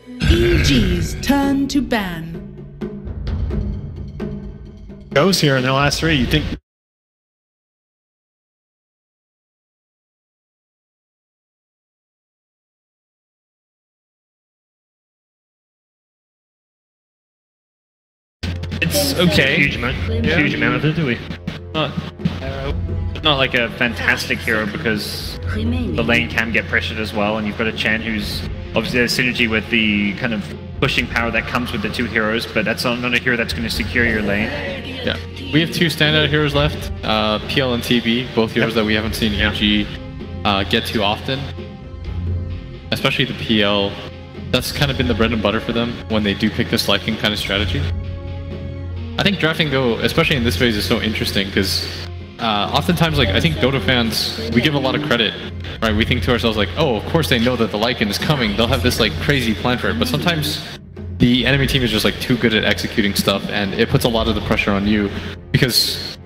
EG's turn to ban. Goes here in the last three. You think? It's okay. Huge amount of it, do we? Not like a fantastic hero, because the lane can get pressured as well, and you've got a Chen who's obviously there's synergy with the kind of pushing power that comes with the two heroes, but that's not a hero that's going to secure your lane. Yeah, we have two standout heroes left, PL and TB, both heroes that we haven't seen EG get to often. Especially the PL, that's kind of been the bread and butter for them when they do pick this Lycan kind of strategy. I think drafting, though, especially in this phase, is so interesting because oftentimes, like, I think Dota fans, we give a lot of credit, right? We think to ourselves, like, oh, of course they know that the Lycan is coming. They'll have this, like, crazy plan for it. But sometimes the enemy team is just, like, too good at executing stuff, and it puts a lot of the pressure on you because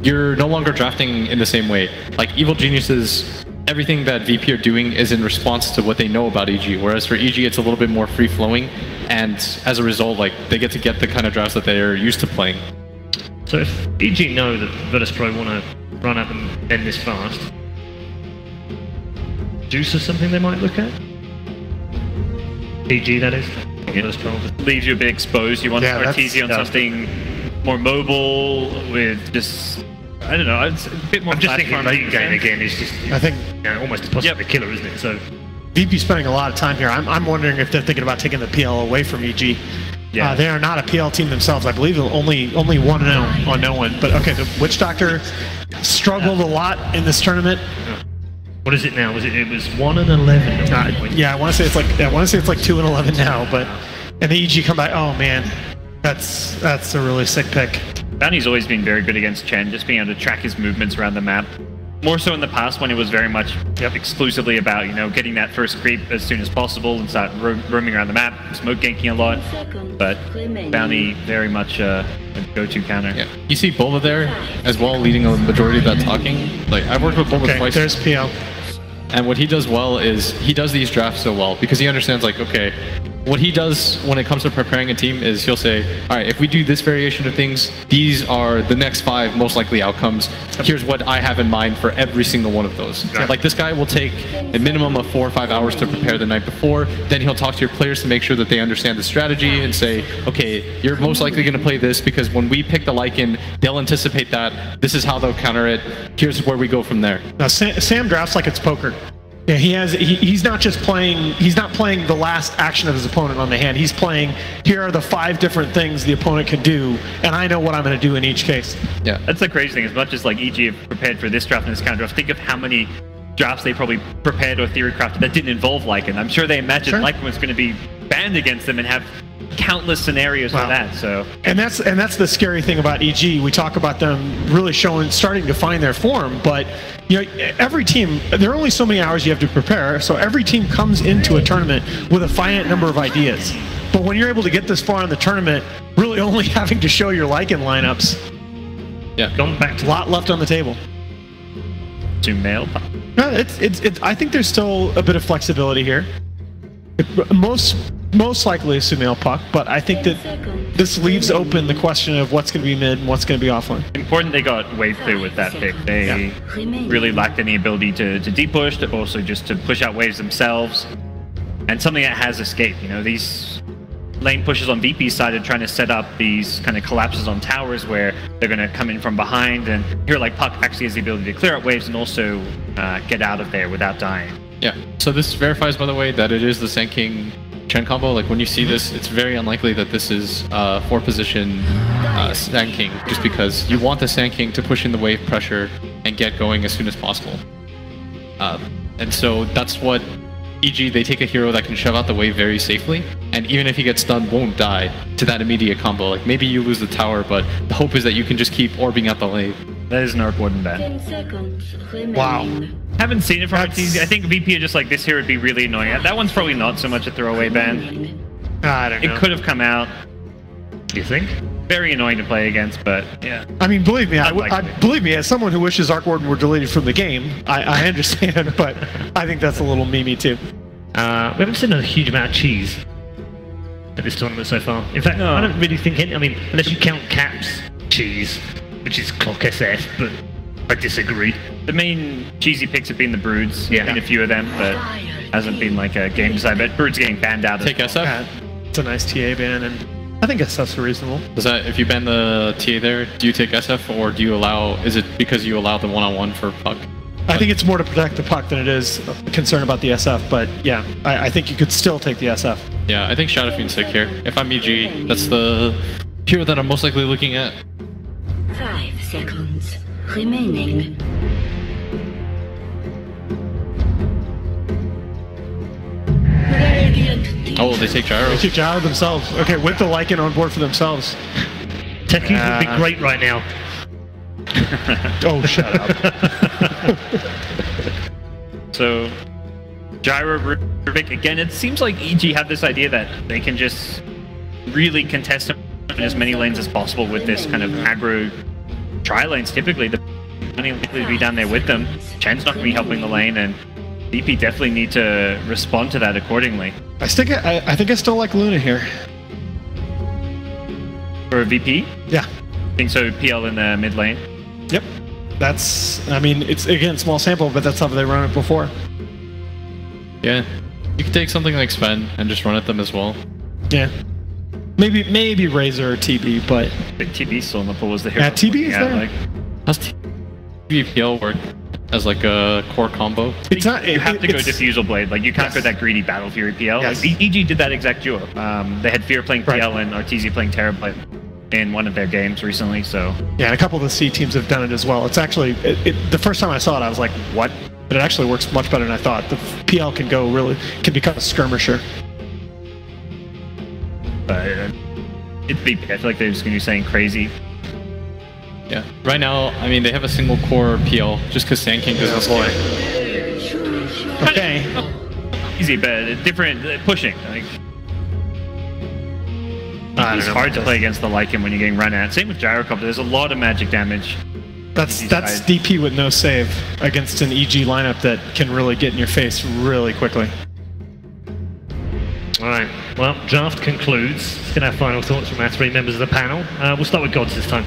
you're no longer drafting in the same way. Like, Evil Geniuses, everything that VP are doing is in response to what they know about EG, whereas for EG, it's a little bit more free-flowing, and as a result, like, they get to get the kind of drafts that they're used to playing. So if EG know that Virtus Pro want to run up and end this fast, Juice is something they might look at? EG, that is. Virtus Pro. Leaves you a bit exposed. You want Arteezy on something more mobile with just, I don't know, it's a bit more. I'm just thinking late game again is just, I think, almost impossible to killer, isn't it? So VP spending a lot of time here. I'm wondering if they're thinking about taking the PL away from EG. Yeah. They are not a PL team themselves. I believe only 1-0 on no one. But okay, the Witch Doctor struggled a lot in this tournament. What is it now? It was 1-11. Yeah, I want to say it's like 2-11 now. But and the EG come back. Oh man, that's a really sick pick. Bounty's always been very good against Chen, just being able to track his movements around the map. More so in the past when it was very much exclusively about, you know, getting that first creep as soon as possible and start roaming around the map, smoke ganking a lot. But Bounty very much a go-to counter. Yeah, you see Bola there as well, leading a majority of that talking. Like, I've worked with Bola twice. There's PL. And what he does well is he does these drafts so well because he understands, like, okay, what he does when it comes to preparing a team is he'll say, all right, if we do this variation of things, these are the next 5 most likely outcomes. Here's what I have in mind for every single one of those. Right. Like, this guy will take a minimum of 4 or 5 hours to prepare the night before. Then he'll talk to your players to make sure that they understand the strategy and say, okay, you're most likely going to play this because when we pick the Lycan, they'll anticipate that. This is how they'll counter it. Here's where we go from there. Now, Sam drafts like it's poker. Yeah, he's not just playing, he's not playing the last action of his opponent on the hand. He's playing, here are the 5 different things the opponent can do, and I know what I'm going to do in each case. Yeah, that's the crazy thing. As much as like EG have prepared for this draft and this counter draft, think of how many drafts they probably prepared or theory crafted that didn't involve Lycan. I'm sure they imagined Lycan was going to be banned against them and have countless scenarios for that. So and that's the scary thing about EG. We talk about them really starting to find their form, but you know, every team, there are only so many hours you have to prepare, so every team comes into a tournament with a finite number of ideas. But when you're able to get this far in the tournament, really only having to show your Lycan lineups, gone back to a lot left on the table. To mail. No, I think there's still a bit of flexibility here. Most likely a Sumail puck, but I think that this leaves open the question of what's going to be mid and what's going to be offline. Important they got wave clear with that pick. They really lacked any ability to deep push, to also just to push out waves themselves, and something that has escaped. You know, these lane pushes on VP's side are trying to set up these kind of collapses on towers where they're going to come in from behind, and here like Puck actually has the ability to clear out waves and also get out of there without dying. Yeah, so this verifies, by the way, that it is the Sand King Chen combo. Like, when you see this, it's very unlikely that this is 4-position Sand King, just because you want the Sand King to push in the wave pressure and get going as soon as possible. And so that's what EG, they take a hero that can shove out the wave very safely, and even if he gets stunned, won't die to that immediate combo. Like, maybe you lose the tower, but the hope is that you can just keep orbing out the wave. That is an Arc Warden ban. Wow. Haven't seen it from Arteezy. I think VP are just like, this here would be really annoying. That one's probably not so much a throwaway ban. I don't know. It could have come out. You think? Very annoying to play against, but yeah. I mean, believe me, believe me, as someone who wishes Arc Warden were deleted from the game, I understand, but I think that's a little memey too. We haven't seen a huge amount of cheese at this tournament so far. In fact, I don't really think any. I mean, unless you count Cap's cheese, which is clock SF, but I disagree. The main cheesy picks have been the Broods. Yeah. Been a few of them, but hasn't been like a game design. But Broods getting banned out. Take SF. Yeah, it's a nice TA ban, and I think SF's reasonable. Does that, if you ban the TA there, do you take SF or do you allow, is it because you allow the one-on-one for puck? I think it's more to protect the puck than it is concern about the SF, but yeah, I think you could still take the SF. Yeah, I think Shadow Fiend's sick here. If I'm EG, that's the hero that I'm most likely looking at. 5 seconds remaining. Oh, they take Gyro. They took Gyro themselves. Okay, with the Lycan on board for themselves. Techies would be great right now. Oh, shut up. So, Gyro, Rubik, again, it seems like EG have this idea that they can just really contest in as many lanes as possible with this kind of aggro tri-lanes. Typically, the only likely to be down there with them. Chen's not going to be helping the lane, and VP definitely need to respond to that accordingly. I think I still like Luna here. For a VP? Yeah. I think so, PL in the mid lane. Yep. That's, I mean, it's again small sample, but that's how they run it before. Yeah. You could take something like Sven and just run at them as well. Yeah. Maybe Razor or TB, but But TB's still in the pool as the hero. Yeah, TB is there. Like, How's PL work as like a core combo? it's not. you have to go it's- Diffusal Blade. Like, you can't go that greedy Battle Fury PL. Yes. Like, EG did that exact duo. They had Fear playing Right. PL and Arteezy playing Terrorblade in one of their games recently, so... Yeah, and a couple of the C teams have done it as well. It's actually, the first time I saw it, I was like, what? But it actually works much better than I thought. The PL can become a skirmisher. But it's VP. I feel like they're just going to be saying crazy. Yeah. Right now, I mean, they have a single core PL just because Sand King doesn't boy. scale. Okay. Easy, but different pushing. Like, I it's don't know hard to about play against the Lycan when you're getting run at. Same with Gyrocopter. There's a lot of magic damage. That's These that's guys. DP with no save against an EG lineup that can really get in your face really quickly. Alright, well, draft concludes. Let's get our final thoughts from our 3 members of the panel. We'll start with Gods this time.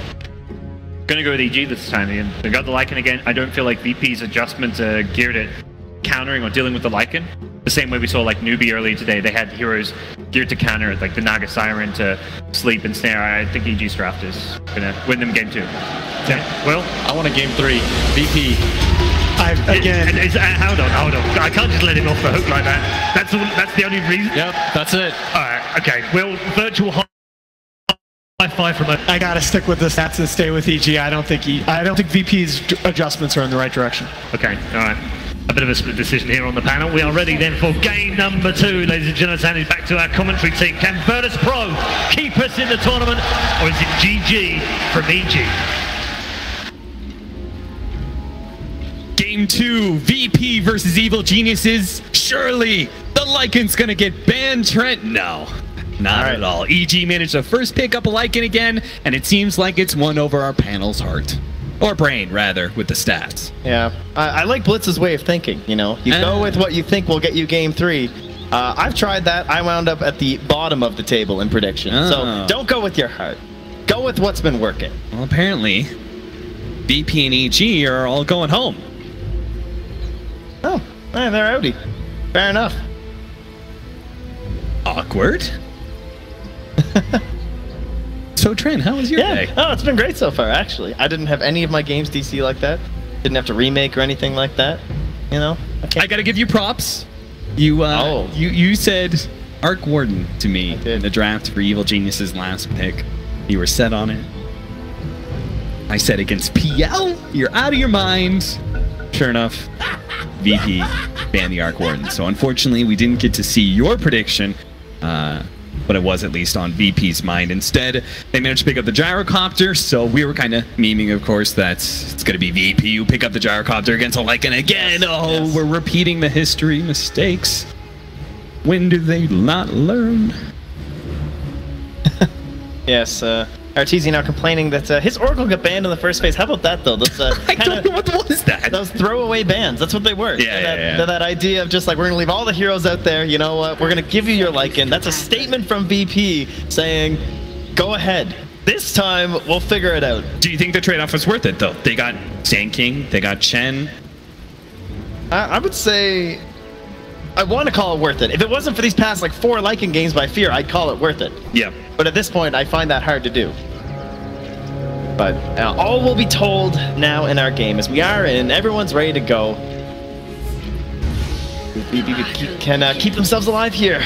Gonna go with EG this time again. They got the Lycan again. I don't feel like VP's adjustments are geared at countering or dealing with the Lycan. The same way we saw like Newbie earlier today. They had heroes geared to counter it, like the Naga Siren to sleep and snare. I think EG's draft is gonna win them game 2. Yeah. Well, I want a game 3. VP. hold on. I can't just let him off the hook like that. That's the only reason. Yep, that's it. Alright, okay. Well, virtual high five from a... I gotta stick with the stats and stay with EG. I don't think VP's adjustments are in the right direction. Okay, alright. A bit of a split decision here on the panel. We are ready then for game number 2, ladies and gentlemen. Handing back to our commentary team. Can Virtus Pro keep us in the tournament, or is it GG from EG? Game 2, VP versus Evil Geniuses. Surely the Lycan's gonna get banned, Trent? No, not at all. EG managed to first pick up a Lycan again, and it seems like it's won over our panel's heart. Or brain, rather, with the stats. Yeah, I like Blitz's way of thinking, you know. You go with what you think will get you game 3. I've tried that. I wound up at the bottom of the table in prediction. So don't go with your heart. Go with what's been working. Well, apparently, VP and EG are all going home. Oh, they're outie. Fair enough. Awkward. So, Trent, how was your day? Oh, it's been great so far, actually. I didn't have any of my games DC like that. Didn't have to remake or anything like that. You know? I gotta give you props. You said Arc Warden to me in the draft for Evil Genius's last pick. You were set on it. I said against PL, you're out of your mind. Sure enough, VP banned the Arc Warden. So unfortunately, we didn't get to see your prediction, but it was at least on VP's mind. Instead, they managed to pick up the Gyrocopter, so we were kind of memeing, of course, that it's going to be VP who pick up the Gyrocopter against a Lycan again. Oh, we're repeating the history mistakes. When do they not learn? Yes, Arteezy now complaining that his Oracle got banned in the first phase. How about that, though? Those, I don't know what was that. Those throwaway bans. That's what they were. Yeah, That idea of just like, we're going to leave all the heroes out there. You know what? We're going to give you your Lycan. That's a statement from VP saying, go ahead. This time, we'll figure it out. Do you think the trade-off was worth it, though? They got Sand King, they got Chen. I would say I want to call it worth it. If it wasn't for these past like 4 Lycan games by Fear, I'd call it worth it. Yeah. But at this point, I find that hard to do. But all will be told now in our game as we are in. Everyone's ready to go. Can keep themselves alive here.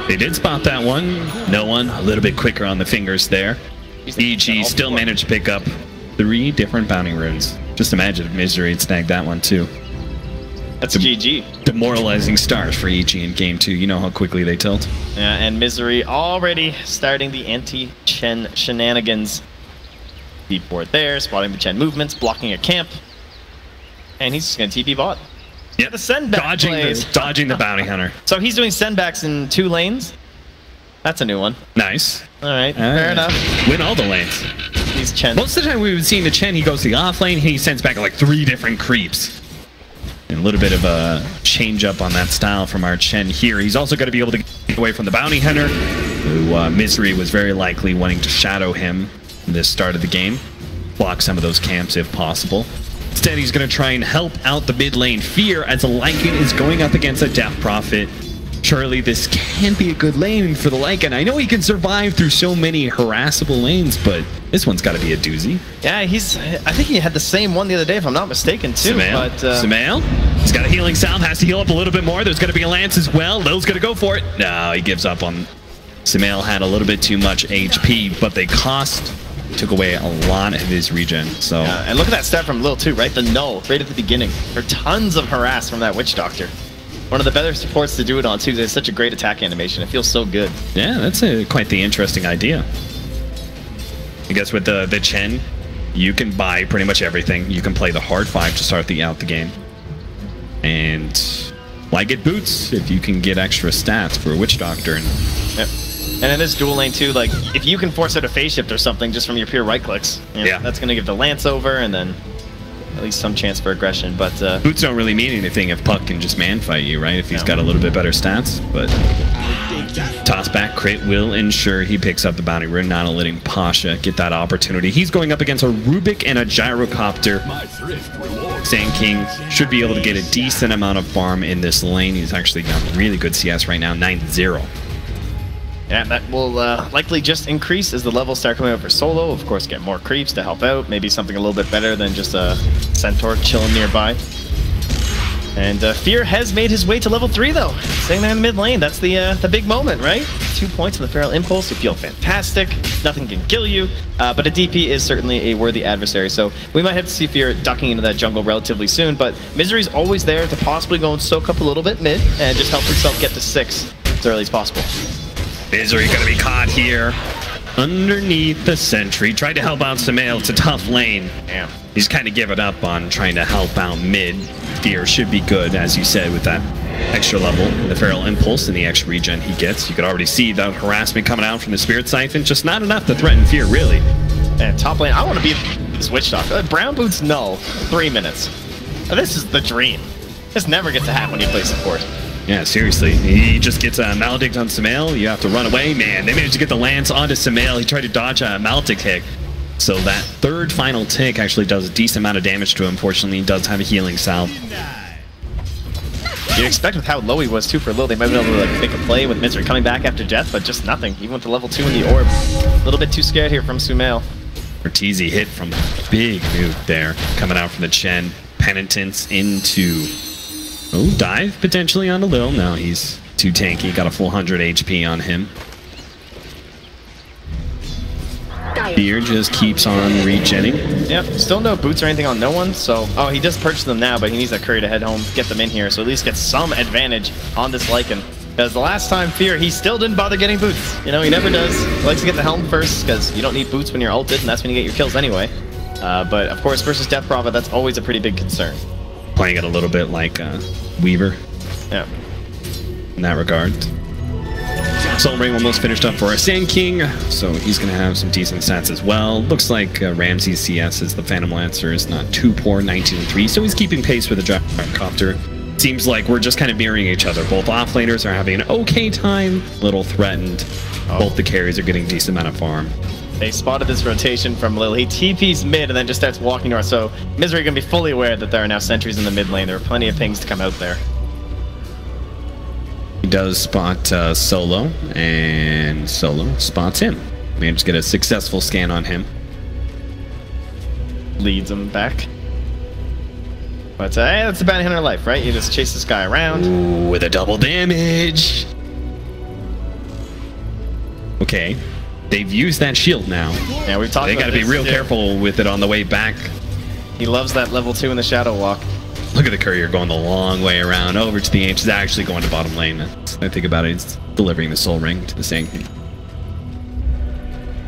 They did spot that one. No one a little bit quicker on the fingers there. EG still managed to pick up 3 different bounty runes. Just imagine if Misery had snagged that one too. That's GG. Demoralizing start for EG in game 2. You know how quickly they tilt. Yeah, and Misery already starting the anti-Chen shenanigans. Deep board there, spotting the Chen movements, blocking a camp. And he's just going to TP bot. Yep. The send back dodging the bounty hunter. So he's doing send backs in 2 lanes. That's a new one. Nice. All right, fair enough. Win all the lanes. He's Chen. Most of the time we would see the Chen, he goes to the off lane, he sends back like 3 different creeps. And a little bit of a change up on that style from our Chen here. He's also going to be able to get away from the bounty hunter, who Misery was very likely wanting to shadow him in the start of the game. Block some of those camps if possible. Instead, he's going to try and help out the mid lane Fear as a Lycan is going up against a Death Prophet. Surely this can be a good lane for the Lycan. I know he can survive through so many harassable lanes, but this one's got to be a doozy. Yeah, I think he had the same one the other day, if I'm not mistaken, too. Sumail, he's got a healing salve, has to heal up a little bit more. There's going to be a lance as well. Lil's going to go for it. No, he gives up on... Sumail had a little bit too much HP, but they took away a lot of his regen. So and look at that start from Lil too, right? The null right at the beginning. There are tons of harass from that Witch Doctor. One of the better supports to do it on too. It's such a great attack animation. It feels so good. Yeah, that's quite the interesting idea. I guess with the Chen, you can buy pretty much everything. You can play the hard 5 to start out the game, and why get boots if you can get extra stats for a Witch Doctor? Yep. And in this dual lane too, like if you can force out a phase shift or something just from your pure right clicks, that's going to give the lance over and then at least some chance for aggression. But boots don't really mean anything if Puck can just man fight you, right? If he's got a little bit better stats. But toss back crit will ensure he picks up the bounty rune, not letting Pasha get that opportunity. He's going up against a Rubik and a Gyrocopter. Sand King should be able to get a decent amount of farm in this lane. He's actually got really good CS right now, 9-0. Yeah, that will likely just increase as the levels start coming out for solo. Of course, get more creeps to help out. Maybe something a little bit better than just a Centaur chilling nearby. And Fear has made his way to level 3, though. Staying there in the mid lane. That's the big moment, right? 2 points in the Feral Impulse. You feel fantastic. Nothing can kill you. But a DP is certainly a worthy adversary. So we might have to see Fear ducking into that jungle relatively soon. But Misery's always there to possibly go and soak up a little bit mid and just help himself get to 6 as early as possible. Misery gonna be caught here underneath the sentry. Tried to help out Sumail. It's a tough lane. Damn. He's kind of given up on trying to help out mid. Fear should be good, as you said, with that extra level, the Feral Impulse, and the extra regen he gets. You could already see that harassment coming out from the Spirit Siphon. Just not enough to threaten Fear, really. And top lane, I want to be this Witch Doctor. Brown Boots null, 3 minutes. Now, this is the dream. This never gets to happen when you play support. Yeah, seriously. He just gets a Maledict on Sumail. You have to run away. Man, they managed to get the lance onto Sumail. He tried to dodge a Maledict hit. So that third final tick actually does a decent amount of damage to him. Fortunately, he does have a healing salve. You'd expect with how low he was, too, for Lil, they might be able to like, make a play with Misery coming back after death, but just nothing. Even with the level 2 in the orb. A little bit too scared here from Sumail. Arteezy hit from the big nuke there. Coming out from the Chen. Penitence into... Oh, dive potentially onto Lil. No, he's too tanky. Got a full 100 HP on him. Fear just keeps on regenning. Yep, still no boots or anything on no one, so... Oh, he does purchase them now, but he needs that Curry to head home, get them in here, so at least get some advantage on this Lycan. Because the last time Fear, he still didn't bother getting boots. You know, he never does. He likes to get the helm first, because you don't need boots when you're ulted, and that's when you get your kills anyway. But, of course, versus Death Prophet, that's always a pretty big concern. Playing it a little bit like Weaver. Yeah. In that regard. Soul Ring almost finished up for our Sand King, so he's going to have some decent stats as well. Looks like Ramsey's CS as the Phantom Lancer is not too poor, 19-3, so he's keeping pace with the Gyrocopter. Seems like we're just kind of mirroring each other. Both offlaners are having an okay time, little threatened. Both the carries are getting a decent amount of farm. They spotted this rotation from Lil. He TP's mid and then just starts walking north, so Misery going to be fully aware that there are now sentries in the mid lane. There are plenty of things to come out there. He does spot Solo, and Solo spots him. Managed to get a successful scan on him. Leads him back. But hey, that's the bounty hunter life, right? You just chase this guy around. Ooh, with a double damage. Okay, they've used that shield now. Yeah, we've talked They about got to be real careful with it on the way back. He loves that level 2 in the Shadow Walk. Look at the courier going the long way around over to the Ancient. He's actually going to bottom lane. I think about it, he's delivering the Soul Ring to the Sand King.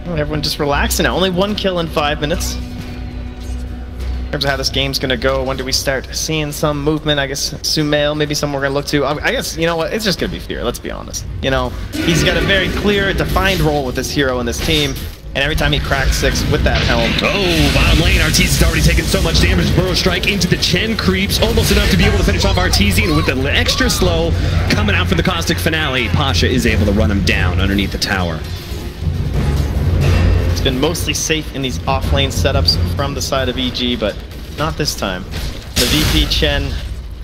Well, everyone just relaxing now. Only 1 kill in 5 minutes. In terms of how this game's going to go, when do we start seeing some movement? I guess Sumail, maybe someone we're going to look to. I guess, you know what, it's just going to be Fear, let's be honest. You know, he's got a very clear, defined role with this hero and this team. And every time he cracks 6 with that helm. Oh, bottom lane, Arteezy's already taken so much damage. Burrow Strike into the Chen creeps, almost enough to be able to finish off Arteezy. And with the extra slow coming out for the Caustic finale, Pasha is able to run him down underneath the tower. It's been mostly safe in these off-lane setups from the side of EG, but not this time. The VP Chen,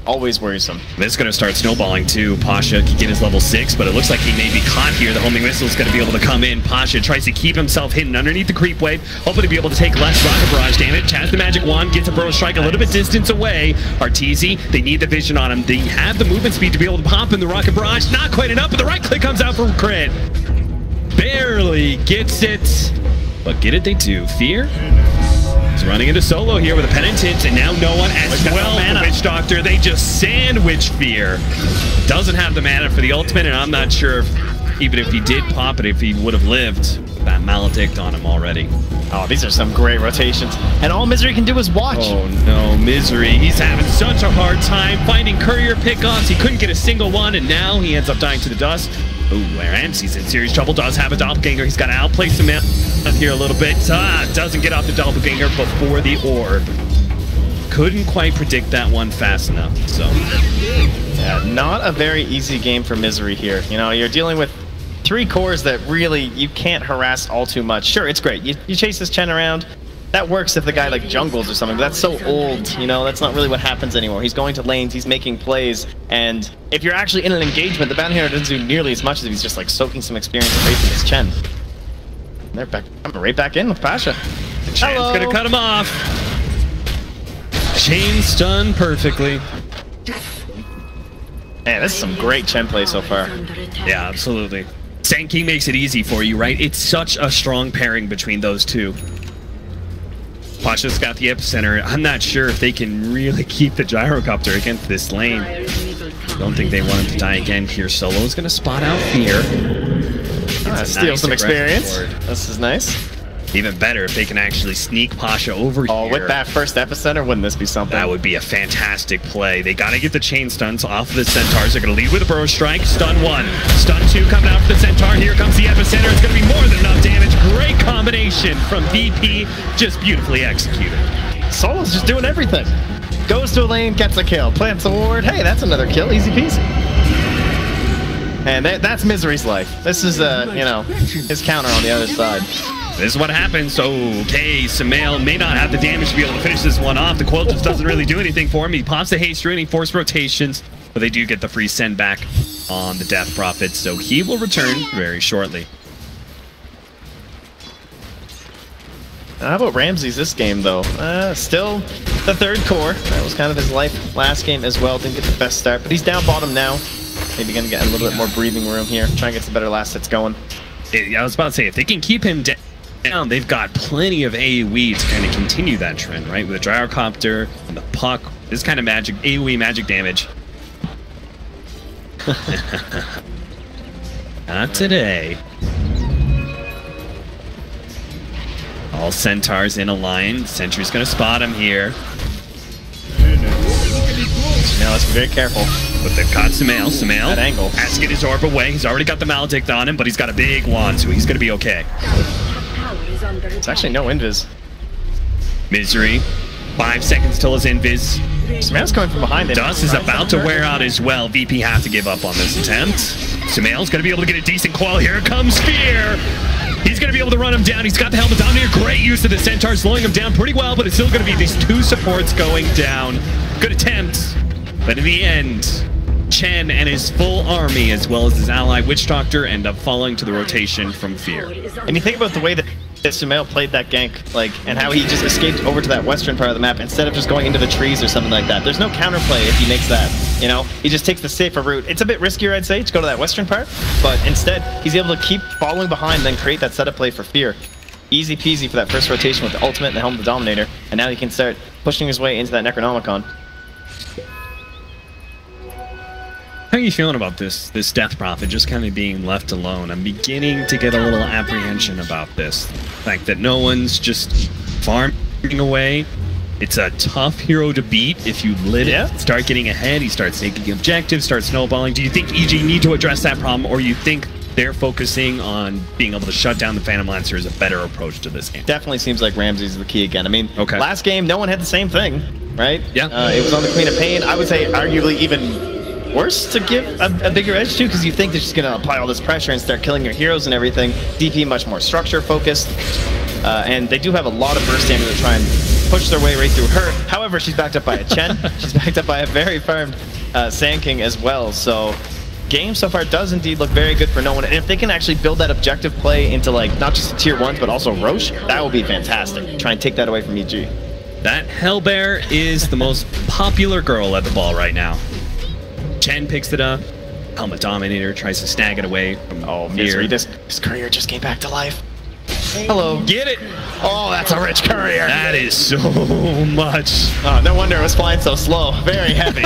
always worrisome. This is going to start snowballing too. Pasha can get his level 6, but it looks like he may be caught here. The homing missile is going to be able to come in. Pasha tries to keep himself hidden underneath the creep wave, hoping to be able to take less rocket barrage damage. Has the magic wand, gets a Burrow Strike a little bit distance away. Arteezy, they need the vision on him. They have the movement speed to be able to pop in the rocket barrage. Not quite enough, but the right click comes out for crit. Barely gets it, but get it they do. Fear? He's running into Solo here with a Penitent, and now no one as well. The Witch Doctor, they just sandwich Fear. Doesn't have the mana for the ultimate, and I'm not sure if, even if he did pop it, if he would have lived with that Maledict on him already. Oh, these are some great rotations. And all Misery can do is watch. Oh no, Misery. He's having such a hard time finding courier pickoffs. He couldn't get a single one, and now he ends up dying to the dust. Ooh, Ramsey's in serious trouble. Does have a doppelganger. He's got to outplace him here a little bit. Doesn't get off the doppelganger before the orb. Couldn't quite predict that one fast enough. So, yeah, not a very easy game for Misery here. You know, you're dealing with 3 cores that really you can't harass all too much. Sure, it's great. You chase this Chen around. That works if the guy like jungles or something, but that's so old, you know, that's not really what happens anymore. He's going to lanes, he's making plays, and if you're actually in an engagement, the bounty hunter doesn't do nearly as much as if he's just like soaking some experience away from his Chen. And they're back, coming right back in with Pasha. The Chen's gonna cut him off. Chain stun perfectly. Man, this is some great Chen play so far. Yeah, absolutely. Sand King makes it easy for you, right? It's such a strong pairing between those two. Pasha's got the epicenter. I'm not sure if they can really keep the Gyrocopter against this lane. Don't think they want him to die again here. Solo's going to spot out Fear. Steal some experience. This is nice. Even better if they can actually sneak Pasha over here. Oh, with that first epicenter, wouldn't this be something? That would be a fantastic play. They got to get the chain stuns off of the Centaurs. They're going to lead with a Burrow Strike. Stun 1. Stun 2 coming out for the Centaur. Here comes the epicenter. It's going to be more than enough damage. Great combination from VP. Just beautifully executed. Solo's just doing everything. Goes to a lane, gets a kill. Plants a ward. Hey, that's another kill. Easy peasy. And that's Misery's life. This is, you know, his counter on the other side. This is what happens. Okay, Sumail may not have the damage to be able to finish this one off. The Quill just doesn't really do anything for him. He pops the haste ruining force rotations, but they do get the free send back on the Death Prophet, so he will return very shortly. How about Ramsey's this game, though? Still the 3rd core. That was kind of his life last game as well. Didn't get the best start, but he's down bottom now. Maybe going to get a little bit more breathing room here. Try and get some better last hits going. I was about to say, if they can keep him down, they've got plenty of AoE to kind of continue that trend, right? With the Gyrocopter and the Puck, this kind of magic, AoE magic damage. Not today. All Centaurs in a line. Sentry's gonna spot him here. Now let's be very careful. But they've got Sumail. Sumail That angle. has to get his orb away. He's already got the Maledict on him, but he's got a big wand, so he's going to be okay. It's actually no invis. Misery. 5 seconds till his invis. Sumail's coming from behind him. Dust is about to wear out as well. VP have to give up on this attempt. Sumail's going to be able to get a decent coil. Here comes Fear. He's going to be able to run him down. He's got the Helmet Dominator. Great use of the Centaur, slowing him down pretty well, but it's still going to be these 2 supports going down. Good attempt, but in the end, Chen and his full army, as well as his ally Witch Doctor, end up falling to the rotation from Fear. And you think about the way that Sumail played that gank, like, and how he just escaped over to that western part of the map instead of just going into the trees or something like that. There's no counterplay if he makes that, you know? He just takes the safer route. It's a bit riskier, I'd say, to go to that western part, but instead, he's able to keep following behind, then create that setup play for Fear. Easy peasy for that first rotation with the ultimate and the Helm of the Dominator, and now he can start pushing his way into that Necronomicon. How are you feeling about this Death Prophet just kind of being left alone? I'm beginning to get a little apprehension about this. The fact that no one's just farming away. It's a tough hero to beat if you start getting ahead. He starts taking objectives, starts snowballing. Do you think EG need to address that problem, or you think they're focusing on being able to shut down the Phantom Lancer is a better approach to this game? Definitely seems like Ramsey's the key again. I mean, okay. Last game, no one had the same thing, right? Yeah. It was on the Queen of Pain. I would say arguably even worse to give a bigger edge to, because you think they're just going to apply all this pressure and start killing your heroes and everything. DP much more structure focused, and they do have a lot of burst damage to try and push their way right through her. However, she's backed up by a Chen. She's backed up by a very firm Sand King as well. So game so far does indeed look very good for no one. And if they can actually build that objective play into, like, not just the tier 1s, but also Roche, that would be fantastic. Try and take that away from EG. That Hellbear is the most popular girl at the ball right now. Chen picks it up. Helmet Dominator tries to snag it away from Misery. This courier just came back to life. Hello. Get it. Oh, that's a rich courier. That is so much. Oh, no wonder it was flying so slow. Very heavy.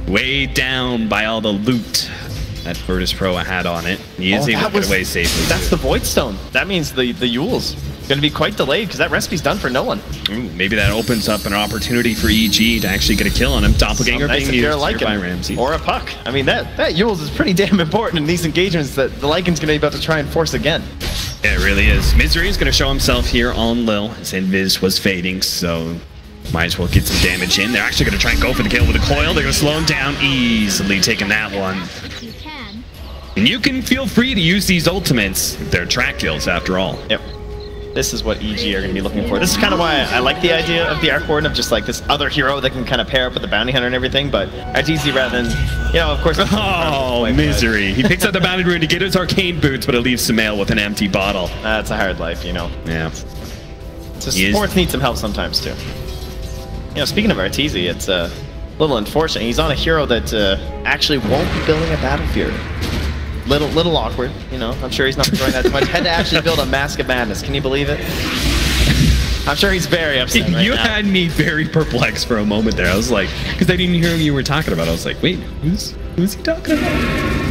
Weighed down by all the loot that Virtus Pro had on it. He is able to get away safely. That's the Void Stone. That means the Yule's going to be quite delayed, because that recipe's done for no one. Maybe that opens up an opportunity for EG to actually get a kill on him. Doppelganger being used here by Ramsey. Or a puck. I mean, that Yule's is pretty damn important in these engagements that the Lycan's going to be about to try and force again. Yeah, it really is. Misery is going to show himself here on Lil. His invis was fading, so might as well get some damage in. They're actually going to try and go for the kill with a coil. They're going to slow him down, easily taking that one. And you can feel free to use these ultimates. They're track kills after all. Yep. This is what EG are going to be looking for. This is kind of why I like the idea of the Arc Warden, of just like this other hero that can kind of pair up with the Bounty Hunter and everything, but it's easy rather than, you know, of course. Oh, Misery. He picks up the Bounty Rune to get his Arcane Boots, but it leaves Sumail with an empty bottle. That's a hard life, you know. Yeah. So sports need some help sometimes, too. You know, speaking of Arteezy, it's a little unfortunate. He's on a hero that actually won't be building a Battle Fury. Little awkward, you know. I'm sure he's not enjoying that too much. Had to actually build a Mask of Madness. Can you believe it? I'm sure he's very upset right You now. had me very perplexed for a moment there. I was like, because I didn't hear who you were talking about. I was like, wait, who's he talking about?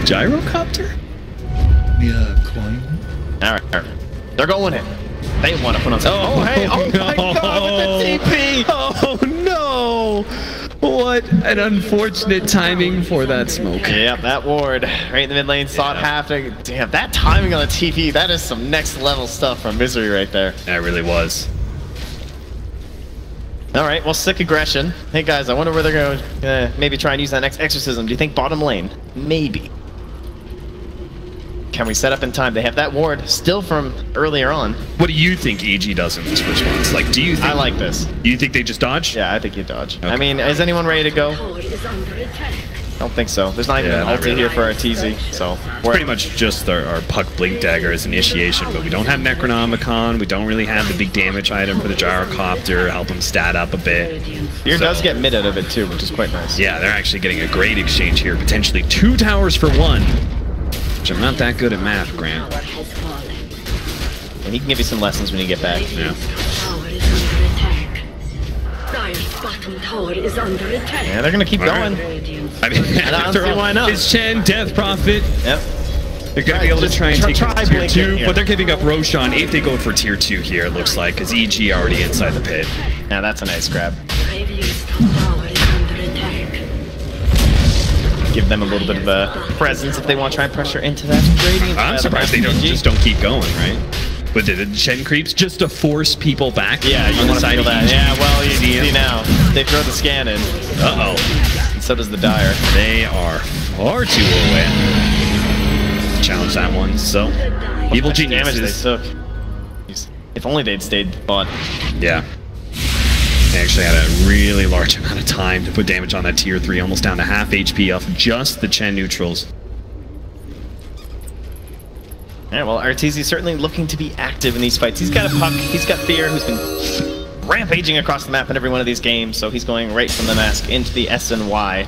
Gyrocopter? Yeah, coin. All right. They're going in. They want to put on some. Oh, hey. Oh, my God, with the TP. Oh, no. What an unfortunate timing for that smoke. Yep, that ward right in the mid lane, saw it happen. Damn, that timing on the TP, that is some next level stuff from Misery right there. That really was. All right, well, sick aggression. Hey, guys, I wonder where they're going to maybe try and use that next exorcism. Do you think bottom lane? Maybe. Can we set up in time? They have that ward still from earlier on. What do you think EG does in this response? Like, do you think... I like this. You think they just dodge? Yeah, I think you dodge. Okay. I mean, is anyone ready to go? I don't think so. There's not even an ulti here for Arteezy, so... Pretty much just our Puck Blink Dagger as an initiation, but we don't have Necronomicon, we don't really have the big damage item for the Gyrocopter, help him stat up a bit. Fear does get mid out of it too, which is quite nice. Yeah, they're actually getting a great exchange here, potentially 2 towers for 1. Which I'm not that good at math, Grant. And he can give you some lessons when you get back. Yeah. Yeah, they're gonna keep going. I mean, after all, why not? It's Chen, Death Prophet. Yep. They're going to be able to try and take it to tier 2, here. but they're giving up Roshan if they go for tier 2 here, it looks like, because EG already inside the pit. Yeah, that's a nice grab. give them a little bit of a presence if they want to try and pressure into that gradient. I'm surprised they just don't keep going, right? With the Chen creeps, just to force people back. Yeah, you want to feel that. Yeah, well, you see now. They throw the scan in. Uh-oh. And so does the Dire. They are far too away. Challenge that one. So, Evil Geniuses. Damage they took. If only they'd stayed bot. Yeah. They actually had a really large amount of time to put damage on that tier 3, almost down to half HP off just the Chen neutrals. Yeah, well, Arteezy's certainly looking to be active in these fights. He's got a puck, he's got Fear, who's been rampaging across the map in every one of these games, so he's going right from the mask into the S and Y.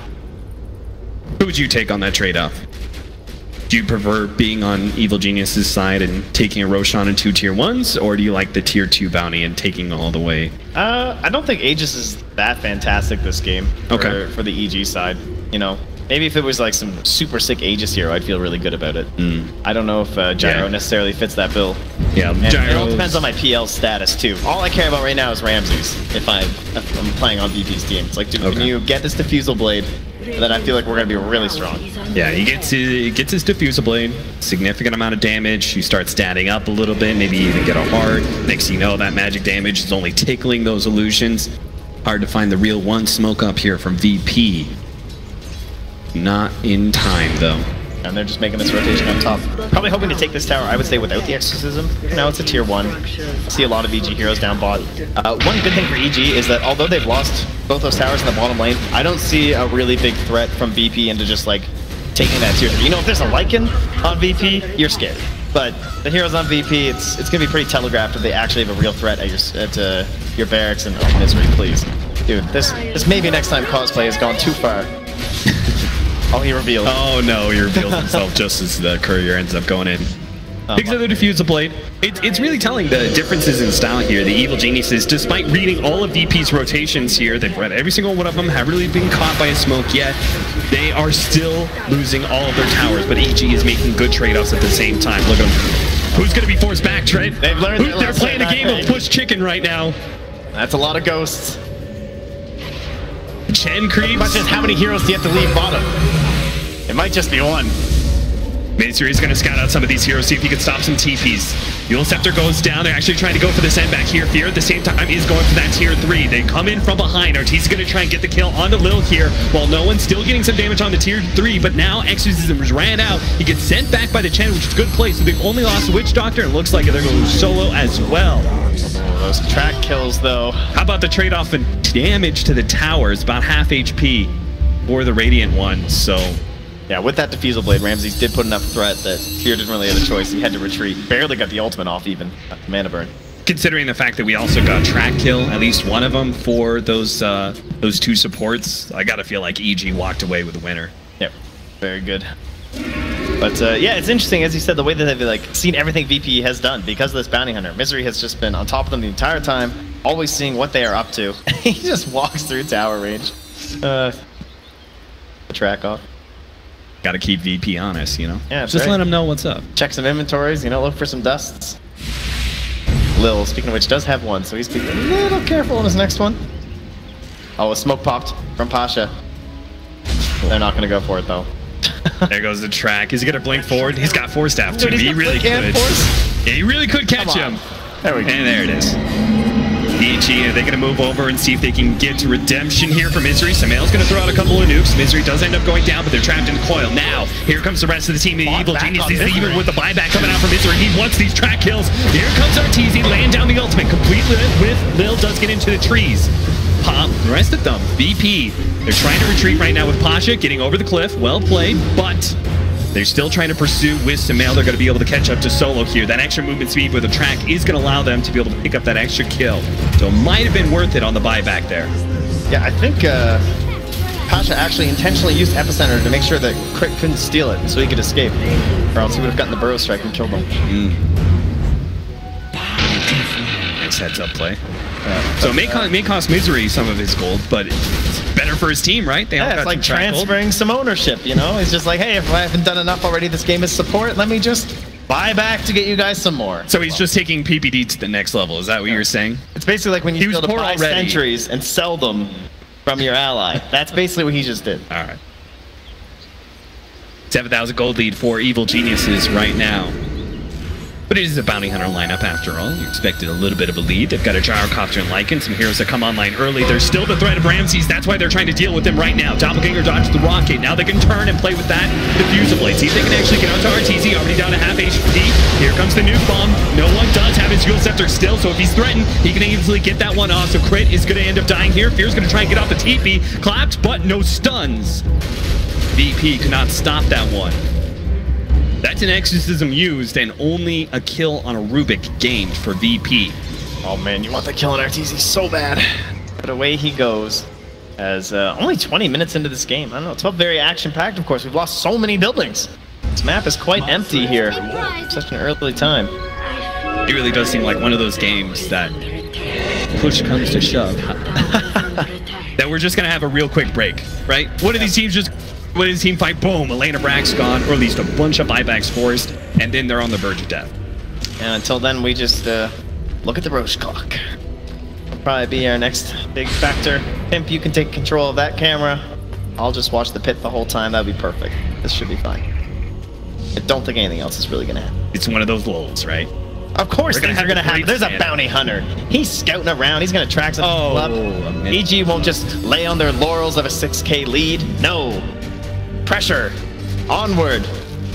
Who would you take on that trade-off? Do you prefer being on Evil Genius's side and taking a Roshan and 2 tier 1s, or do you like the tier 2 bounty and taking all the way? I don't think Aegis is that fantastic this game for the EG side, you know. Maybe if it was like some super sick Aegis hero, I'd feel really good about it. I don't know if Gyro necessarily fits that bill. Yeah, and it all depends on my PL status too. All I care about right now is Ramses. If I'm playing on VP's team, it's like, dude, can you get this Diffusal Blade? Then I feel like we're gonna be really strong. Yeah, he gets his Diffusal Blade, significant amount of damage. You start statting up a little bit, maybe even get a heart. Next thing you know, that magic damage is only tickling those illusions. Hard to find the real one smoke up here from VP. Not in time, though. And they're just making this rotation on top. Probably hoping to take this tower, I would say, without the Exorcism. Now it's a tier 1. I see a lot of EG heroes down bot. One good thing for EG is that although they've lost both those towers in the bottom lane, I don't see a really big threat from VP into just, like, taking that tier 3. You know, if there's a Lycan on VP, you're scared. But the heroes on VP, it's going to be pretty telegraphed if they actually have a real threat at your barracks and Misery, please. Dude, this maybe next time cosplay has gone too far. Oh, he revealed. Oh no, he reveals himself just as the courier ends up going in. Picks up the Diffusal Blade. It's really telling the differences in style here. The Evil Geniuses, despite reading all of VP's rotations here, they've read every single one of them, haven't really been caught by a smoke yet. They are still losing all of their towers, but EG is making good trade-offs at the same time. Look at them. Who's going to be forced back, Trent? They've learned They're playing a game of push chicken right now. That's a lot of ghosts. Chen creeps. The question is, how many heroes do you have to leave bottom? It might just be one. Misery is going to scout out some of these heroes, see if he can stop some TPs. Yule Scepter goes down. They're actually trying to go for the send back here. Fear at the same time is going for that tier 3. They come in from behind. Arteezy's going to try and get the kill onto Lil here, while no one's still getting some damage on the tier 3. But now Exorcism ran out. He gets sent back by the Chen, which is a good play. So they've only lost Witch Doctor, and it looks like they're going to lose Solo as well. Those track kills, though. How about the trade-off in damage to the towers? About half HP for the Radiant one. So yeah, with that Diffusal Blade, Ramses did put enough threat that Fear didn't really have a choice. He had to retreat. Barely got the ultimate off even. Mana burn. Considering the fact that we also got track kill, at least one of them for those 2 supports, I gotta feel like EG walked away with the winner. Yep, very good. But yeah, it's interesting, as you said, the way that they've like seen everything VP has done because of this bounty hunter. Misery has just been on top of them the entire time, always seeing what they are up to. He just walks through tower range. Track off. Got to keep VP honest, you know? Yeah, just let him know what's up. Check some inventories, you know, look for some dusts. Lil, speaking of which, does have one, so he's being a little careful on his next one. Oh, a smoke popped from Pasha. They're not going to go for it, though. There goes the track. Is he going to blink forward? He's got 4 staff, too. He really could. Yeah, he really could catch him. There we go. And there it is. EG, are they going to move over and see if they can get to redemption here for Misery? Samael's going to throw out a couple of nukes. Misery does end up going down, but they're trapped in the coil. Now, here comes the rest of the team. The Evil Geniuses, even with the buyback coming out for Misery. He wants these track kills. Here comes Arteezy, laying down the ultimate, completely with Lil does get into the trees. Pop, the rest of them, VP. They're trying to retreat right now with Pasha, getting over the cliff. Well played, but they're still trying to pursue with Samael. They're going to be able to catch up to Solo here. That extra movement speed with the track is going to allow them to be able to pick up that extra kill. So it might have been worth it on the buyback there. Yeah, I think Pasha actually intentionally used Epicenter to make sure that Crit couldn't steal it so he could escape. Or else he would have gotten the Burrow Strike and killed them. Nice heads-up play. So it may cost Misery some of his gold, but it's better for his team, right? They yeah, it's like transferring some ownership, you know? It's just like, hey, if I haven't done enough already this game is support, let me just buy back to get you guys some more. So he's just taking PPD to the next level. Is that what you're saying? It's basically like when you build to buy sentries and sell them from your ally. That's basically what he just did. All right. 7,000 gold lead for Evil Geniuses right now. But it is a bounty hunter lineup after all. You expected a little bit of a lead. They've got a gyrocopter and Lycan, some heroes that come online early. There's still the threat of Ramses. That's why they're trying to deal with him right now. Doppelganger dodged the rocket. Now they can turn and play with that diffuser blade. See if they can actually get out to RTZ. Already down to half HP. Here comes the nuke bomb. No one does have his fuel scepter still, so if he's threatened, he can easily get that one off. So Crit is going to end up dying here. Fear's going to try and get off the TP. Clapped, but no stuns. VP cannot stop that one. That's an exorcism used and only a kill on a Rubik gained for VP. Oh man, you want the kill on RTZ so bad. But away he goes. As only 20 minutes into this game. I don't know, it's not very action-packed, of course. We've lost so many buildings. This map is quite empty here. Such an early time. It really does seem like one of those games that push comes to shove. That we're just going to have a real quick break, right? What do these teams just... What does team fight? Boom, Elena Brack's gone, or at least a bunch of buybacks forced, and then they're on the verge of death. And until then, we just look at the Roche clock. Will probably be our next big factor. Pimp, you can take control of that camera. I'll just watch the pit the whole time. That'd be perfect. This should be fine. I don't think anything else is really gonna happen. It's one of those lulls, right? Of course things are gonna happen. There's a bounty hunter. He's scouting around. He's gonna track some people up. EG won't just lay on their laurels of a 6K lead. No. Pressure. Onward.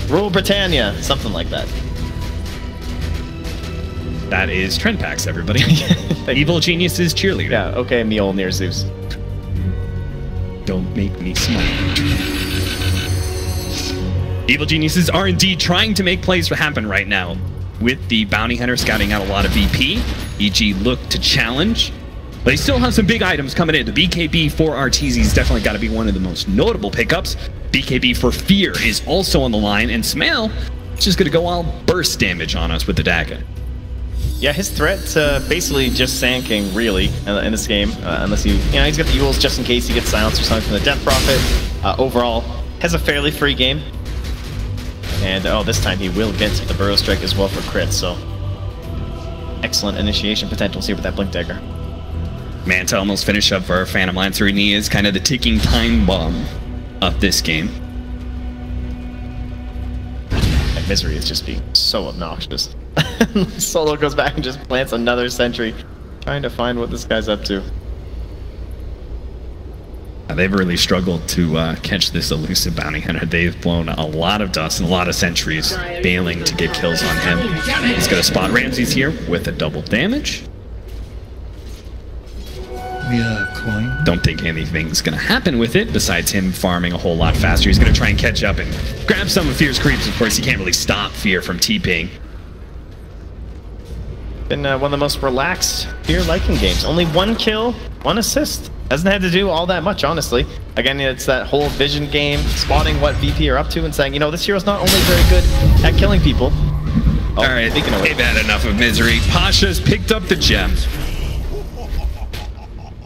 Rule Britannia. Something like that. That is Trend Packs, everybody. Evil Geniuses cheerleader. Yeah, okay, Mjolnir Zeus. Don't make me smile. Evil Geniuses are indeed trying to make plays happen right now. With the bounty hunter scouting out a lot of VP, EG look to challenge. But they still have some big items coming in. The BKB for RTZ's definitely got to be one of the most notable pickups. BKB for Fear is also on the line, and Smale is just going to go all burst damage on us with the dagger. Yeah, his threat's basically just Sand King, really, in this game. Unless he's got the Yules just in case he gets silenced or something from the Death Prophet. Overall, has a fairly free game. And, this time he will get the Burrow Strike as well for crit, so... Excellent initiation potentials here with that Blink Dagger. Man, to almost finish up for our Phantom Lancer, and he is kind of the ticking time bomb of this game. And Misery is just being so obnoxious. Solo goes back and just plants another sentry, trying to find what this guy's up to. They've really struggled to catch this elusive bounty hunter. They've blown a lot of dust and a lot of sentries, failing to get kills on him. He's going to spot Ramses here with a double damage. Coin. Don't think anything's going to happen with it, besides him farming a whole lot faster. He's going to try and catch up and grab some of Fear's creeps. Of course, he can't really stop Fear from TPing. Been one of the most relaxed Fear Lycan games. Only 1 kill, 1 assist. Hasn't had to do all that much, honestly. Again, it's that whole vision game, spotting what VP are up to and saying, this hero's not only very good at killing people. All right, they've had enough of Misery. Pasha's picked up the gem.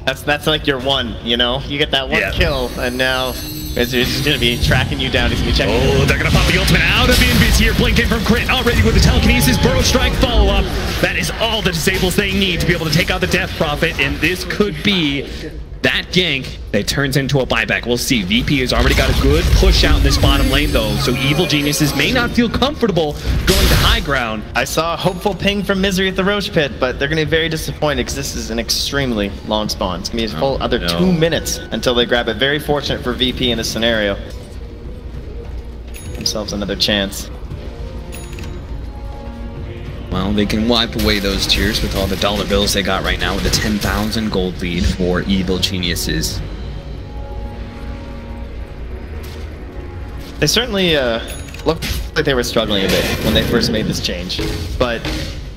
That's like your one, you get that one kill, and now he's just gonna be tracking you down. He's gonna be checking. Oh, they're gonna pop the ultimate out of Invis here. Blinking from Crit already with the telekinesis. Burrow Strike follow up. That is all the disables they need to be able to take out the Death Prophet, and this could be that gank that turns into a buyback. We'll see. VP has already got a good push out in this bottom lane, though, so Evil Geniuses may not feel comfortable going to high ground. I saw a hopeful ping from Misery at the Roche pit, but they're going to be very disappointed because this is an extremely long spawn. It's going to be a full other 2 minutes until they grab it. Very fortunate for VP in this scenario. Themselves another chance. Well, they can wipe away those tears with all the dollar bills they got right now with a 10,000 gold lead for Evil Geniuses. They certainly looked like they were struggling a bit when they first made this change, but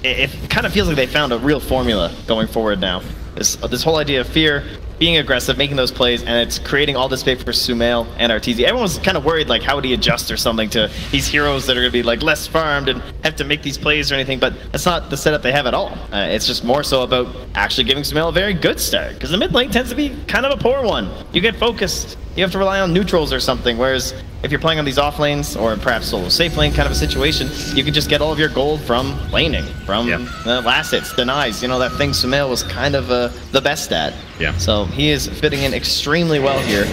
it kind of feels like they found a real formula going forward now. This whole idea of Fear, being aggressive, making those plays, and it's creating all this space for Sumail and RTZ. Everyone was kind of worried, like, how would he adjust or something to these heroes that are going to be, like, less farmed and have to make these plays or anything, but that's not the setup they have at all. It's just more so about actually giving Sumail a very good start, because the mid lane tends to be kind of a poor one. You get focused, you have to rely on neutrals or something, whereas if you're playing on these off lanes, or perhaps solo safe lane kind of a situation, you can just get all of your gold from laning, from last hits, denies, that thing Sumail was kind of the best at. Yeah. So he is fitting in extremely well here,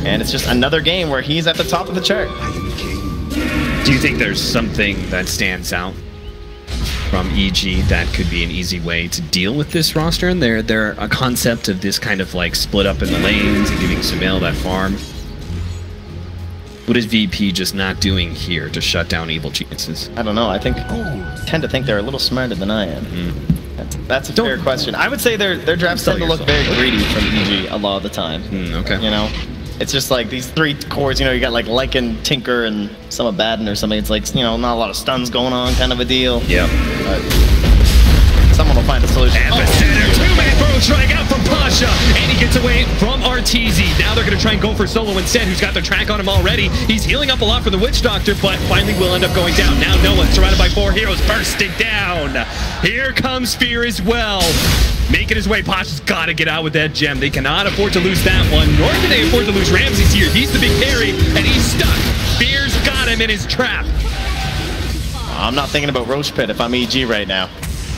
and it's just another game where he's at the top of the chart. Do you think there's something that stands out from EG that could be an easy way to deal with this roster? And they're a concept of this kind of like split up in the lanes and giving Sumail that farm. What is VP just not doing here to shut down Evil Geniuses? I don't know. I tend to think they're a little smarter than I am. That's a fair question. I would say their drafts tend to look very greedy from EG a lot of the time. Okay. You know, it's just like these 3 cores. You know, you got like Lycan, Tinker, and some Abaddon or something. It's like, you know, not a lot of stuns going on, kind of a deal. Yeah. But someone will find a solution. And the center, two-man throw strike out from Pasha, and he gets away from RTZ. Now they're going to try and go for Solo instead, who's got the track on him already. He's healing up a lot for the Witch Doctor, but finally will end up going down. Now Noah, surrounded by 4 heroes, bursting down. Here comes Fear as well. Making his way, Pasha's got to get out with that gem. They cannot afford to lose that one, nor can they afford to lose Ramses here. He's the big carry, and he's stuck. Fear's got him in his trap. I'm not thinking about Roach Pit if I'm EG right now.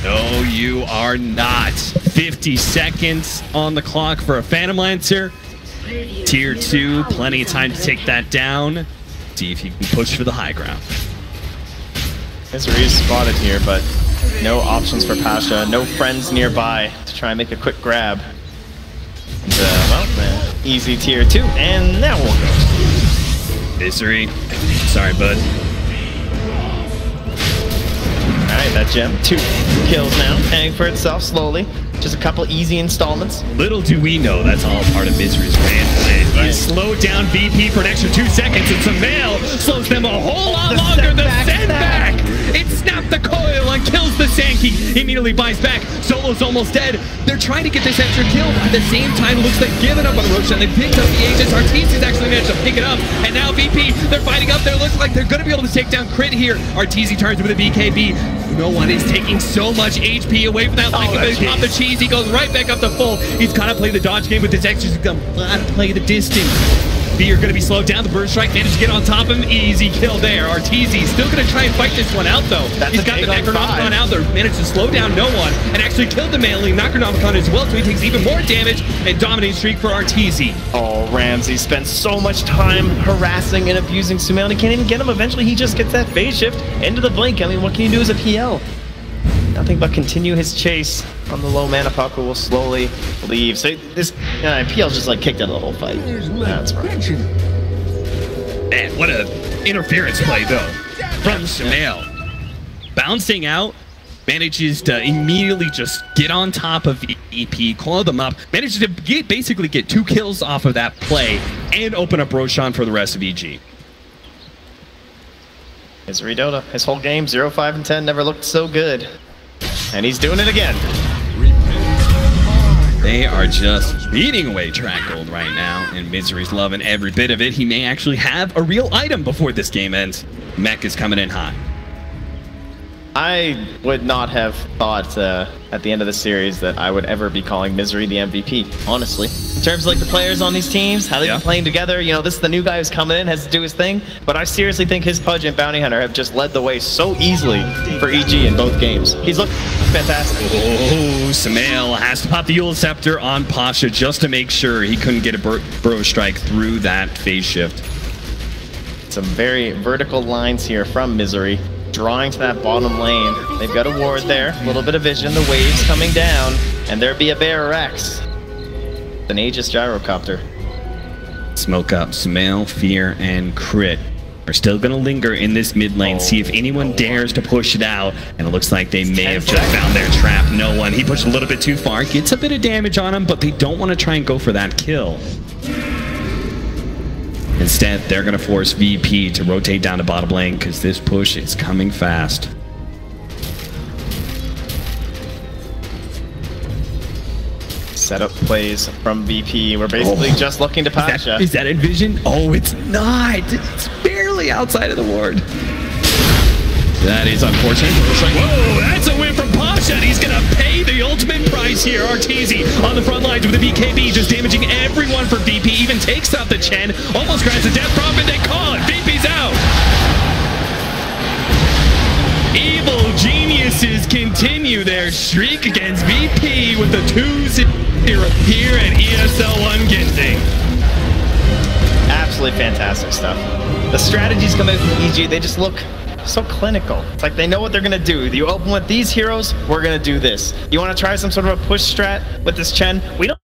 No, you are not. 50 seconds on the clock for a Phantom Lancer. Tier 2, plenty of time to take that down. See if you can push for the high ground. Misery is spotted here, but no options for Pasha. No friends nearby to try and make a quick grab. And, well, easy tier 2, and now we'll go. Misery. Sorry, bud. Alright, that gem. 2 kills now, paying for itself slowly. Just a couple easy installments. Little do we know that's all part of Misery's grand plan. He has slowed down VP for an extra 2 seconds, and Sumail slows them a whole lot longer. The sandbag! It snapped the coil and kills the Sankey. He immediately buys back. Solo's almost dead. They're trying to get this extra kill. At the same time, it looks like they've given up on Roshan. They picked up the Aegis. Arteezy's actually managed to pick it up. And now VP, they're fighting up there. Looks like they're going to be able to take down Crit here. Arteezy turns with a BKB. No one is taking so much HP away from that. Like they pop the cheese. He goes right back up to full. He's got to play the dodge game with this extra. He's got to play the distance. Fear going to be slowed down. The Bird Strike managed to get on top of him. Easy kill there. Arteezy still going to try and fight this one out, though. He's got the Necronomicon out there. Managed to slow down no one and actually killed the mailing Necronomicon as well, so he takes even more damage and dominating streak for Arteezy. Oh, Ramsey spends so much time harassing and abusing Sumail, and he can't even get him. Eventually, he just gets that phase shift into the blink. I mean, what can you do as a PL? Nothing but continue his chase on the low mana puck, who will slowly leave. So this PL's just like kicked out of the whole fight. That's right. Man, what a interference play though from Sumail. Bouncing out, manages to immediately just get on top of EP, claw them up, manages to basically get 2 kills off of that play and open up Roshan for the rest of EG. Misery DOTA, his whole game, 0, 5, and 10, never looked so good. And he's doing it again. They are just beating away Track Gold right now, and Misery's loving every bit of it. He may actually have a real item before this game ends. Mech is coming in hot. I would not have thought at the end of the series that I would ever be calling Misery the MVP, honestly. In terms of like the players on these teams, how they've been playing together, you know, this is the new guy who's coming in, has to do his thing, but I seriously think his Pudge and Bounty Hunter have just led the way so easily for EG in both games. He's looked fantastic. Oh, Sumail has to pop the Yule Scepter on Pasha just to make sure he couldn't get a Burrow Strike through that phase shift. Some very vertical lines here from Misery. Drawing to that bottom lane. They've got a ward there. A little bit of vision. The waves coming down. And there be a Bear Rex. An Aegis Gyrocopter. Smoke up. Sumail, Fear, and Crit are still going to linger in this mid lane. See if anyone dares to push it out. And it looks like they may have just found their trap. No one. He pushed a little bit too far. Gets a bit of damage on him, but they don't want to try and go for that kill. Instead, they're going to force VP to rotate down to bottom lane because this push is coming fast. Setup plays from VP. We're basically just looking to Pasha. Is that Envision? Oh, it's not. It's barely outside of the ward. That is unfortunate. Whoa, that's a win from Pasha. He's going to pay the ultimate price here. Arteezy on the front lines with the BKB, just damaging everyone for VP. Even takes out the Chen. Almost grabs the Death Prophet. They call it. VP's out. Evil Geniuses continue their streak against VP with the 2-0 here at ESL One Genting. Absolutely fantastic stuff. The strategies coming from EG, they just look so clinical. It's like they know what they're gonna do. You open with these heroes, we're gonna do this. You wanna try some sort of a push strat with this Chen? We don't